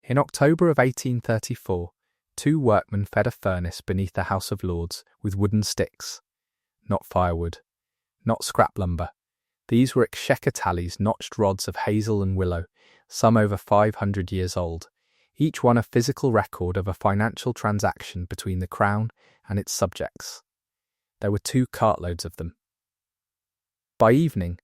In October of 1834, two workmen fed a furnace beneath the House of Lords with wooden sticks. Not firewood, not scrap lumber. These were Exchequer tallies, notched rods of hazel and willow, some over 500 years old, each one a physical record of a financial transaction between the Crown and its subjects. There were 2 cartloads of them. By evening,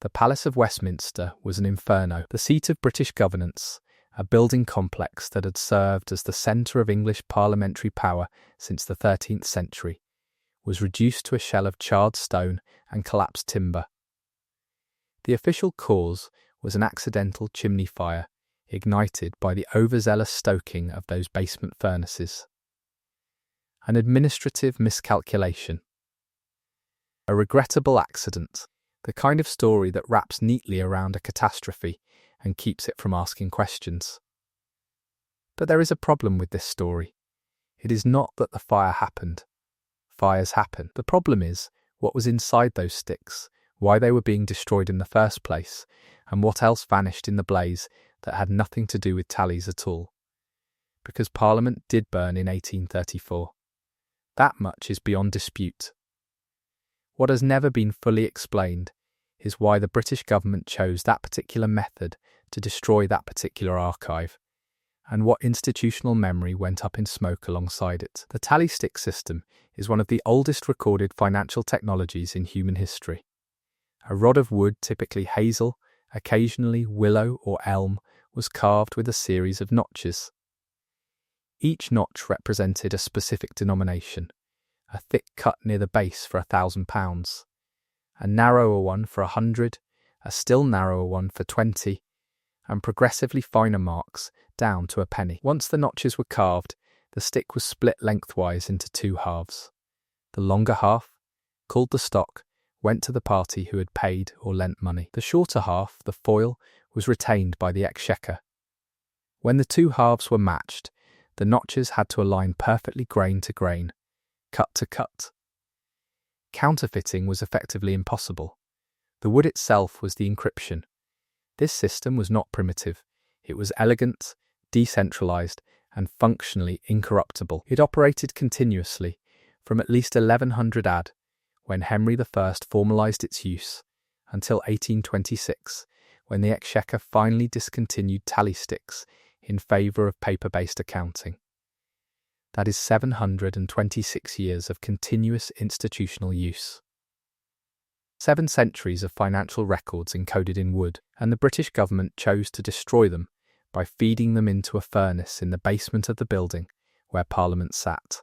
the Palace of Westminster was an inferno, the seat of British governance, a building complex that had served as the centre of English parliamentary power since the 13th century, was reduced to a shell of charred stone and collapsed timber. The official cause was an accidental chimney fire, ignited by the overzealous stoking of those basement furnaces. An administrative miscalculation. A regrettable accident, the kind of story that wraps neatly around a catastrophe and keeps it from asking questions. But there is a problem with this story. It is not that the fire happened. Fires happen. The problem is what was inside those sticks, why they were being destroyed in the first place, and what else vanished in the blaze that had nothing to do with tallies at all. Because Parliament did burn in 1834. That much is beyond dispute. What has never been fully explained is why the British government chose that particular method to destroy that particular archive, and what institutional memory went up in smoke alongside it. The tally stick system is one of the oldest recorded financial technologies in human history. A rod of wood, typically hazel, occasionally willow or elm, was carved with a series of notches. Each notch represented a specific denomination, a thick cut near the base for £1,000, a narrower one for 100, a still narrower one for 20, and progressively finer marks down to a penny. Once the notches were carved, the stick was split lengthwise into 2 halves. The longer half, called the stock, went to the party who had paid or lent money. The shorter half, the foil, was retained by the Exchequer. When the 2 halves were matched, the notches had to align perfectly grain to grain, cut to cut. Counterfeiting was effectively impossible. The wood itself was the encryption. This system was not primitive. It was elegant, decentralized, and functionally incorruptible. It operated continuously from at least 1100 AD, when Henry I formalized its use, until 1826, when the Exchequer finally discontinued tally sticks in favor of paper-based accounting. That is 726 years of continuous institutional use. 7 centuries of financial records encoded in wood, and the British government chose to destroy them by feeding them into a furnace in the basement of the building where Parliament sat.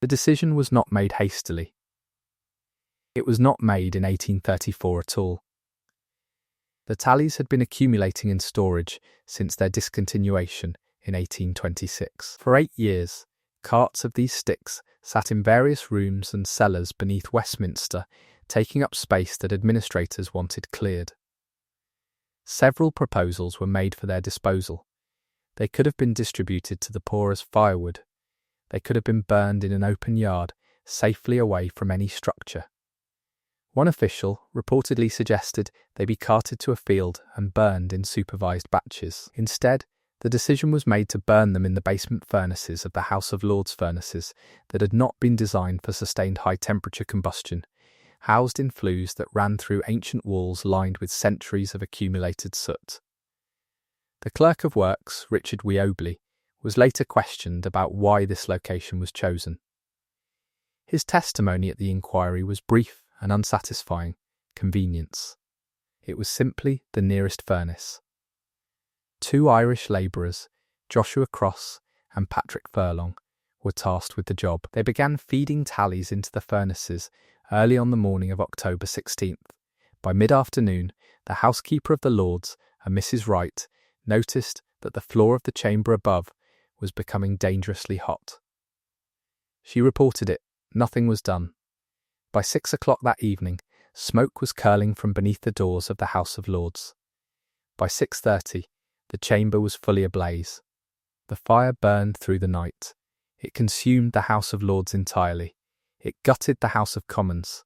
The decision was not made hastily. It was not made in 1834 at all. The tallies had been accumulating in storage since their discontinuation in 1826. For 8 years, carts of these sticks sat in various rooms and cellars beneath Westminster, taking up space that administrators wanted cleared. Several proposals were made for their disposal. They could have been distributed to the poor as firewood. They could have been burned in an open yard, safely away from any structure. One official reportedly suggested they be carted to a field and burned in supervised batches. Instead, the decision was made to burn them in the basement furnaces of the House of Lords furnaces that had not been designed for sustained high-temperature combustion, housed in flues that ran through ancient walls lined with centuries of accumulated soot. The Clerk of Works, Richard Wiobley, was later questioned about why this location was chosen. His testimony at the inquiry was brief and unsatisfying: convenience. It was simply the nearest furnace. 2 Irish labourers, Joshua Cross and Patrick Furlong, were tasked with the job. They began feeding tallies into the furnaces early on the morning of October 16th. By mid-afternoon, the housekeeper of the Lords, a Mrs. Wright, noticed that the floor of the chamber above was becoming dangerously hot. She reported it. Nothing was done. By 6 o'clock that evening, smoke was curling from beneath the doors of the House of Lords. By 6:30, the chamber was fully ablaze. The fire burned through the night. It consumed the House of Lords entirely. It gutted the House of Commons.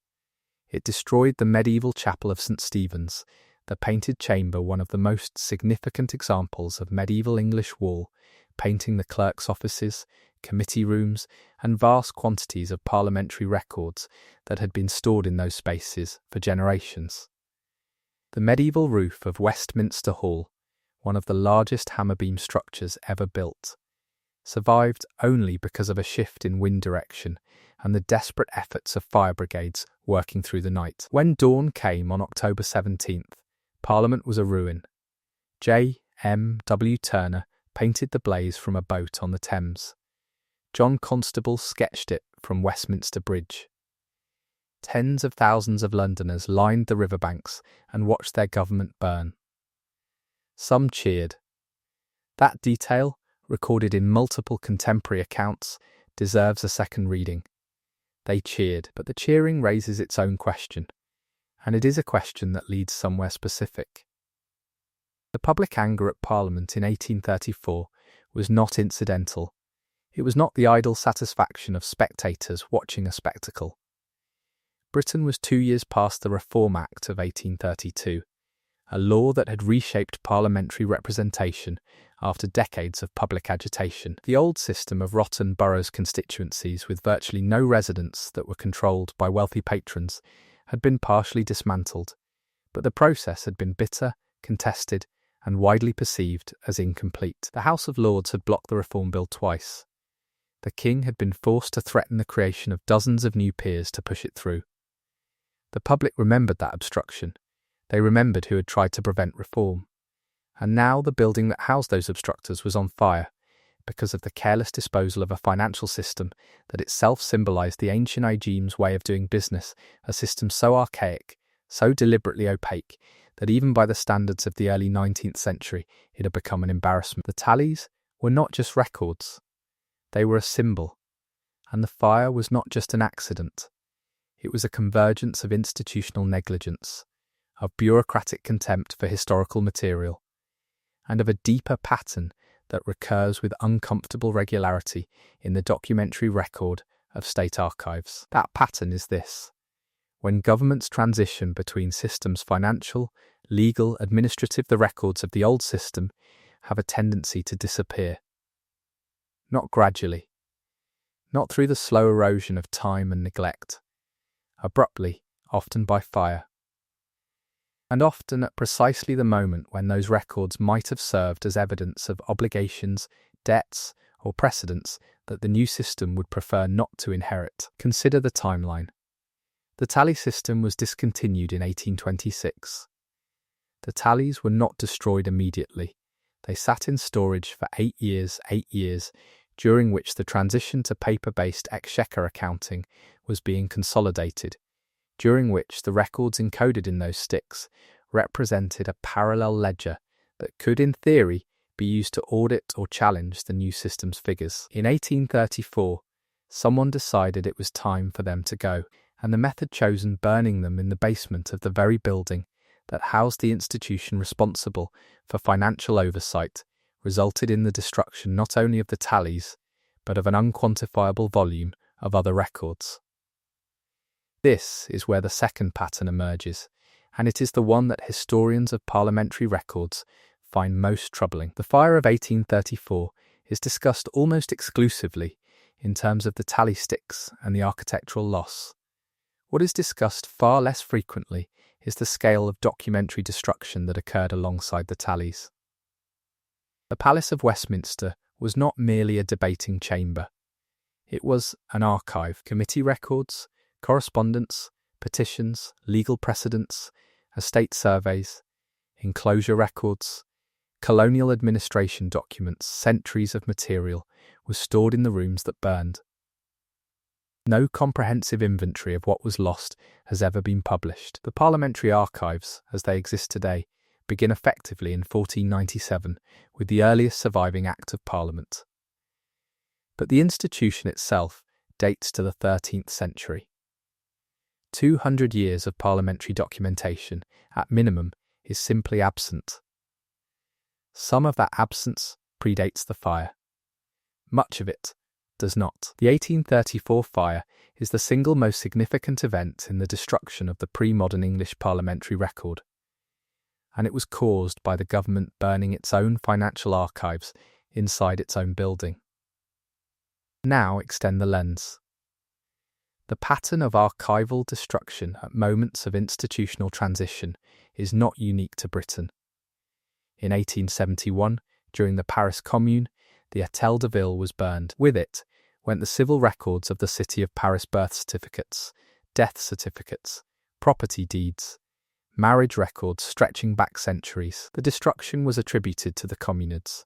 It destroyed the medieval chapel of St. Stephen's, the Painted Chamber one of the most significant examples of medieval English wall painting, the clerks' offices, committee rooms, and vast quantities of parliamentary records that had been stored in those spaces for generations. The medieval roof of Westminster Hall, one of the largest hammer-beam structures ever built, survived only because of a shift in wind direction and the desperate efforts of fire brigades working through the night. When dawn came on October 17th, Parliament was a ruin. J.M.W. Turner painted the blaze from a boat on the Thames. John Constable sketched it from Westminster Bridge. Tens of thousands of Londoners lined the riverbanks and watched their government burn. Some cheered. That detail, recorded in multiple contemporary accounts, deserves a second reading. They cheered, but the cheering raises its own question, and it is a question that leads somewhere specific. The public anger at Parliament in 1834 was not incidental. It was not the idle satisfaction of spectators watching a spectacle. Britain was 2 years past the Reform Act of 1832, a law that had reshaped parliamentary representation after decades of public agitation. The old system of rotten boroughs constituencies with virtually no residents that were controlled by wealthy patrons had been partially dismantled, but the process had been bitter, contested, and widely perceived as incomplete. The House of Lords had blocked the Reform Bill twice. The King had been forced to threaten the creation of dozens of new peers to push it through. The public remembered that obstruction. They remembered who had tried to prevent reform. And now the building that housed those obstructors was on fire because of the careless disposal of a financial system that itself symbolised the ancient regime's way of doing business, a system so archaic, so deliberately opaque, that even by the standards of the early 19th century it had become an embarrassment. The tallies were not just records. They were a symbol. And the fire was not just an accident. It was a convergence of institutional negligence, of bureaucratic contempt for historical material, and of a deeper pattern that recurs with uncomfortable regularity in the documentary record of state archives. That pattern is this: when governments transition between systems, financial, legal, administrative, the records of the old system have a tendency to disappear. Not gradually, not through the slow erosion of time and neglect, abruptly, often by fire. And often at precisely the moment when those records might have served as evidence of obligations, debts, or precedents that the new system would prefer not to inherit. Consider the timeline. The tally system was discontinued in 1826. The tallies were not destroyed immediately. They sat in storage for 8 years, during which the transition to paper-based Exchequer accounting was being consolidated, during which the records encoded in those sticks represented a parallel ledger that could, in theory, be used to audit or challenge the new system's figures. In 1834, someone decided it was time for them to go, and the method chosen, burning them in the basement of the very building that housed the institution responsible for financial oversight, resulted in the destruction not only of the tallies, but of an unquantifiable volume of other records. This is where the second pattern emerges, and it is the one that historians of parliamentary records find most troubling. The fire of 1834 is discussed almost exclusively in terms of the tally sticks and the architectural loss. What is discussed far less frequently is the scale of documentary destruction that occurred alongside the tallies. The Palace of Westminster was not merely a debating chamber. It was an archive: committee records, correspondence, petitions, legal precedents, estate surveys, enclosure records, colonial administration documents. Centuries of material was stored in the rooms that burned. No comprehensive inventory of what was lost has ever been published. The parliamentary archives, as they exist today, begin effectively in 1497 with the earliest surviving Act of Parliament. But the institution itself dates to the 13th century. 200 years of parliamentary documentation, at minimum, is simply absent. Some of that absence predates the fire. Much of it does not. The 1834 fire is the single most significant event in the destruction of the pre-modern English parliamentary record. and it was caused by the government burning its own financial archives inside its own building. Now extend the lens. The pattern of archival destruction at moments of institutional transition is not unique to Britain. In 1871, during the Paris Commune, the Hôtel de Ville was burned. With it went the civil records of the city of Paris: birth certificates, death certificates, property deeds, marriage records stretching back centuries. The destruction was attributed to the communards,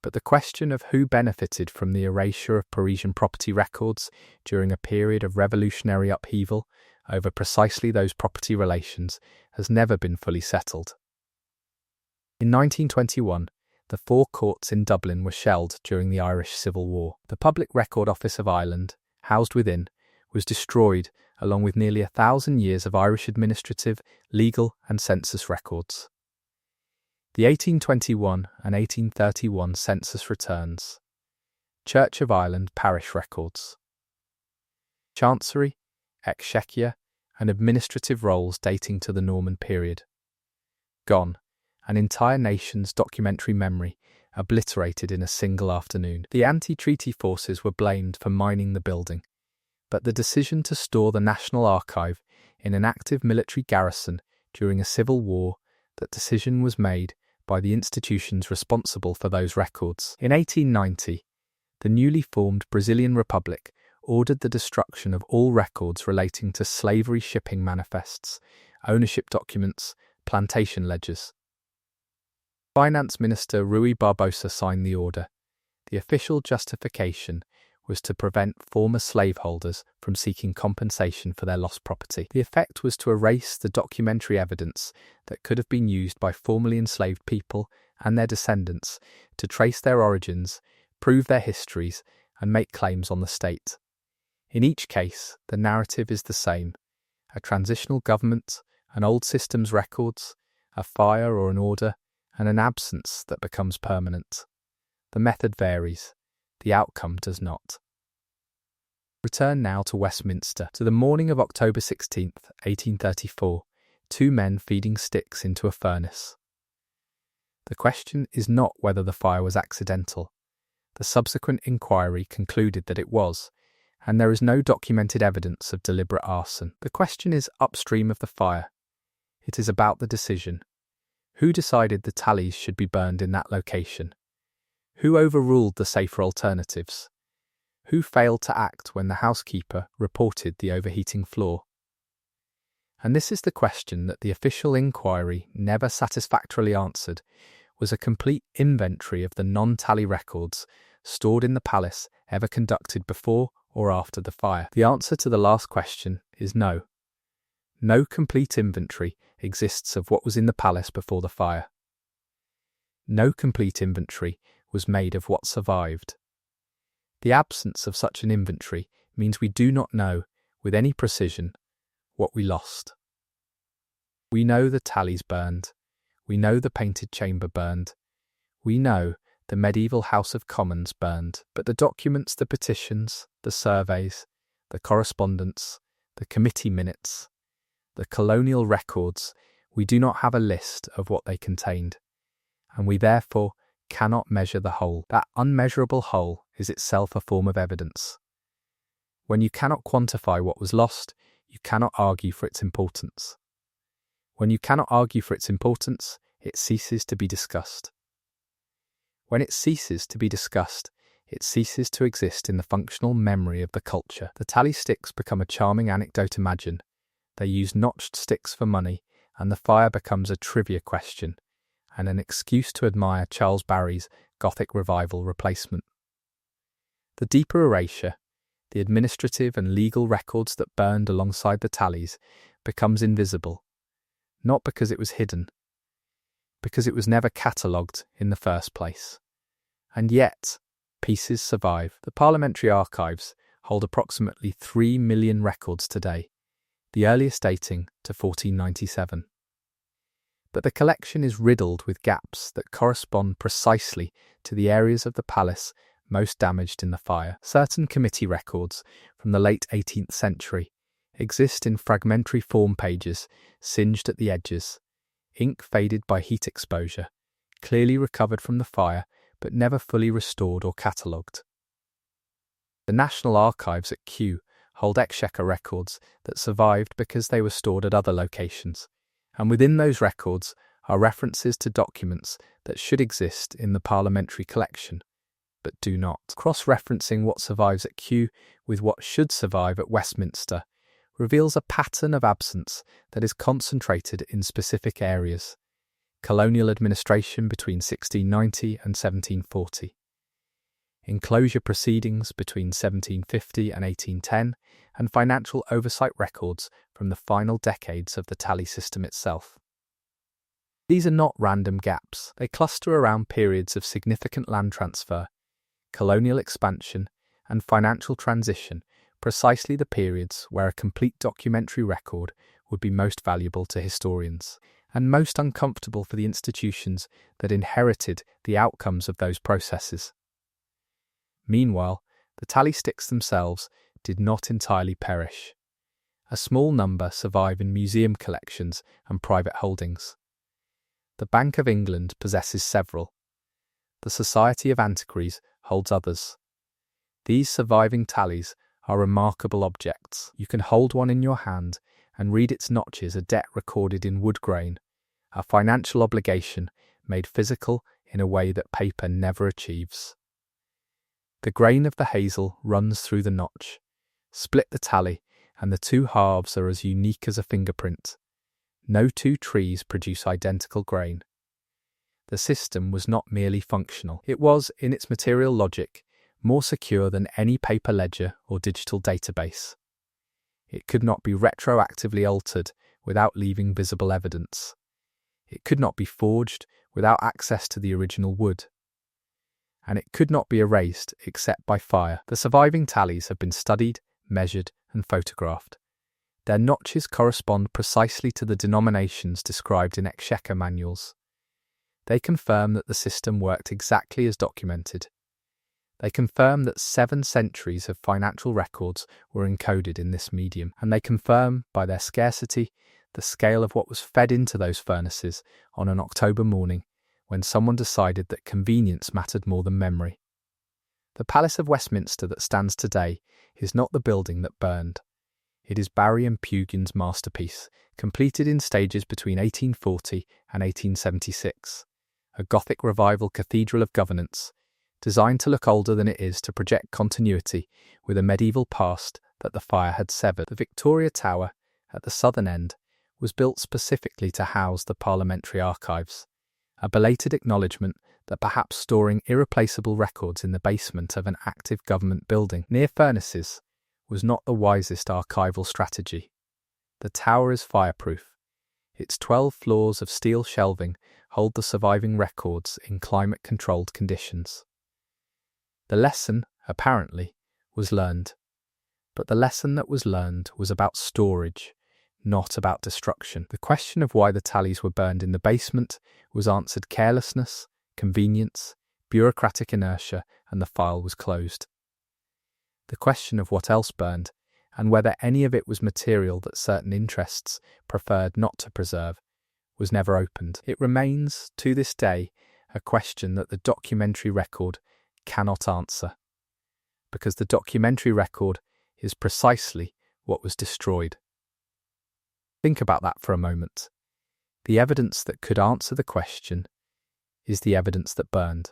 but the question of who benefited from the erasure of Parisian property records during a period of revolutionary upheaval over precisely those property relations has never been fully settled. In 1921, the 4 courts in Dublin were shelled during the Irish Civil War. The Public Record Office of Ireland, housed within, was destroyed along with nearly 1,000 years of Irish administrative, legal and census records. The 1821 and 1831 census returns. Church of Ireland parish records. Chancery, Exchequer and administrative rolls dating to the Norman period. Gone. An entire nation's documentary memory obliterated in a single afternoon. The anti-treaty forces were blamed for mining the building, but the decision to store the National Archive in an active military garrison during a civil war, that decision was made by the institutions responsible for those records. In 1890, the newly formed Brazilian Republic ordered the destruction of all records relating to slavery shipping manifests, ownership documents, plantation ledgers. Finance Minister Rui Barbosa signed the order. The official justification was to prevent former slaveholders from seeking compensation for their lost property. The effect was to erase the documentary evidence that could have been used by formerly enslaved people and their descendants to trace their origins, prove their histories, and make claims on the state. In each case, the narrative is the same: a transitional government, an old system's records, a fire or an order, and an absence that becomes permanent. The method varies. The outcome does not. Return now to Westminster, to the morning of October 16, 1834, 2 men feeding sticks into a furnace. The question is not whether the fire was accidental. The subsequent inquiry concluded that it was, and there is no documented evidence of deliberate arson. The question is upstream of the fire. It is about the decision. Who decided the tallies should be burned in that location? Who overruled the safer alternatives? Who failed to act when the housekeeper reported the overheating floor? And this is the question that the official inquiry never satisfactorily answered, was a complete inventory of the non-tally records stored in the palace ever conducted before or after the fire. The answer to the last question is no. No complete inventory exists of what was in the palace before the fire. No complete inventory was made of what survived. The absence of such an inventory means we do not know, with any precision, what we lost. We know the tallies burned. We know the painted chamber burned. We know the medieval House of Commons burned. But the documents, the petitions, the surveys, the correspondence, the committee minutes, the colonial records, we do not have a list of what they contained, and we therefore cannot measure the whole. That unmeasurable whole is itself a form of evidence. When you cannot quantify what was lost, you cannot argue for its importance. When you cannot argue for its importance, it ceases to be discussed. When it ceases to be discussed, it ceases to exist in the functional memory of the culture. The tally sticks become a charming anecdote. Imagine they use notched sticks for money, and the fire becomes a trivia question and an excuse to admire Charles Barry's Gothic Revival replacement. The deeper erasure, the administrative and legal records that burned alongside the tallies, becomes invisible, not because it was hidden, because it was never catalogued in the first place. And yet, pieces survive. The parliamentary archives hold approximately 3 million records today, the earliest dating to 1497. But the collection is riddled with gaps that correspond precisely to the areas of the palace most damaged in the fire. Certain committee records from the late 18th century exist in fragmentary form pages, singed at the edges, ink faded by heat exposure, clearly recovered from the fire but never fully restored or catalogued. The National Archives at Kew hold Exchequer records that survived because they were stored at other locations, and within those records are references to documents that should exist in the parliamentary collection, but do not. Cross-referencing what survives at Kew with what should survive at Westminster reveals a pattern of absence that is concentrated in specific areas: colonial administration between 1690 and 1740, enclosure proceedings between 1750 and 1810, and financial oversight records from the final decades of the tally system itself. These are not random gaps. They cluster around periods of significant land transfer, colonial expansion, and financial transition, precisely the periods where a complete documentary record would be most valuable to historians, and most uncomfortable for the institutions that inherited the outcomes of those processes. Meanwhile, the tally sticks themselves did not entirely perish. A small number survive in museum collections and private holdings. The Bank of England possesses several. The Society of Antiquaries holds others. These surviving tallies are remarkable objects. You can hold one in your hand and read its notches, a debt recorded in wood grain, a financial obligation made physical in a way that paper never achieves. The grain of the hazel runs through the notch. Split the tally, and the two halves are as unique as a fingerprint. No two trees produce identical grain. The system was not merely functional. It was, in its material logic, more secure than any paper ledger or digital database. It could not be retroactively altered without leaving visible evidence. It could not be forged without access to the original wood. And it could not be erased except by fire. The surviving tallies have been studied, measured, and photographed. Their notches correspond precisely to the denominations described in Exchequer manuals. They confirm that the system worked exactly as documented. They confirm that 7 centuries of financial records were encoded in this medium, and they confirm, by their scarcity, the scale of what was fed into those furnaces on an October morning when someone decided that convenience mattered more than memory. The Palace of Westminster that stands today is not the building that burned. It is Barry and Pugin's masterpiece, completed in stages between 1840 and 1876, a Gothic revival cathedral of governance, designed to look older than it is to project continuity with a medieval past that the fire had severed. The Victoria Tower, at the southern end, was built specifically to house the parliamentary archives, a belated acknowledgement that perhaps storing irreplaceable records in the basement of an active government building near furnaces was not the wisest archival strategy. The tower is fireproof. Its 12 floors of steel shelving hold the surviving records in climate-controlled conditions. The lesson, apparently, was learned. But the lesson that was learned was about storage, not about destruction. The question of why the tallies were burned in the basement was answered: carelessness, convenience, bureaucratic inertia, and the file was closed. The question of what else burned, and whether any of it was material that certain interests preferred not to preserve, was never opened. It remains, to this day, a question that the documentary record cannot answer, because the documentary record is precisely what was destroyed. Think about that for a moment. The evidence that could answer the question is the evidence that burned.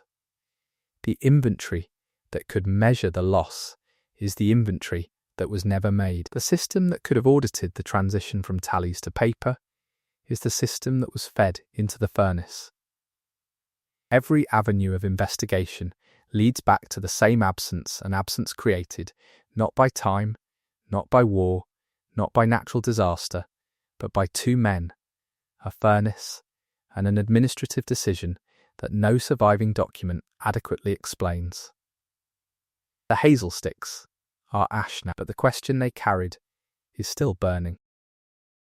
The inventory that could measure the loss is the inventory that was never made. The system that could have audited the transition from tallies to paper is the system that was fed into the furnace. Every avenue of investigation leads back to the same absence, an absence created not by time, not by war, not by natural disaster, but by 2 men, a furnace, and an administrative decision that no surviving document adequately explains. The hazel sticks are ash now, but the question they carried is still burning.